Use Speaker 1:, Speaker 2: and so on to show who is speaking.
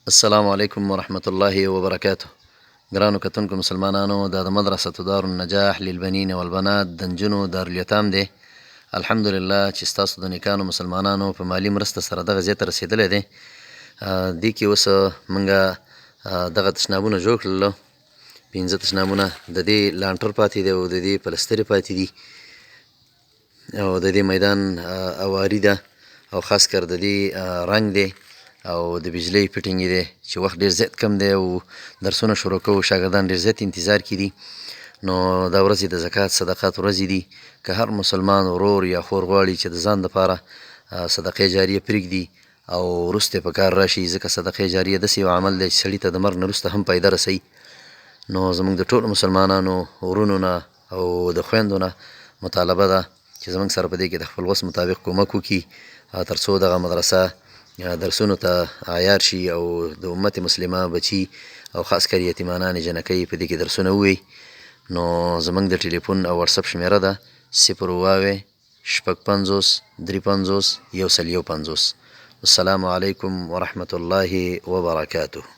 Speaker 1: السلام علیکم ورحمة الله وبرکاته. ګرانو کتونکو مسلمانانو، دا د مدرسة دار النجاح للبنین والبنات د نجونو دارالیتام دی. الحمدلله چې ستاسو د نیکانو مسلمانانو په مالی مرسته سره دغه ځای ته رسېدلی دی. دې کې اوس موږ دغه تشنابونه جوړ کړلو، 5 تشنابونه. د دې لانټر پاتې دی او د دې پلسترې پاتې دي او د دې میدان اواري ده او خاص کر د دې رنګ دی او د بجلی فټینګ دی چې وخت ډېر زیات کم دی او درسونه شروع کوو. شاګردان ډېر زیات انتظار کې دي. نو دا ورځې د زکات صدقات ورځې دي. که هر مسلمان ورور یا خور غواړي چې د ځان دپاره صدقې جاریه پرېږدي او وروسته یې په کار راشي، ځکه صدقې جاریه داسې یو عمل دی چې سړي ته د مرګ نه وروسته هم فایده رسوي. نو زموږ د ټولو مسلمانانو ورونو نه او د خویندو نه مطالبه ده چې زموږ سره په دې کې د خپل وس مطابق کومک وکړي تر څو دغه مدرسه درسونو ته عیار شي او د امت مسلمه بچي او خاص کر یتیمانان جنکۍ په دې کې درسونه ووایي. نو زموږ د ټلیفون او واتساپ شمیره ده 0 55 53 151. السلام علیکم ورحمة الله وبرکاته.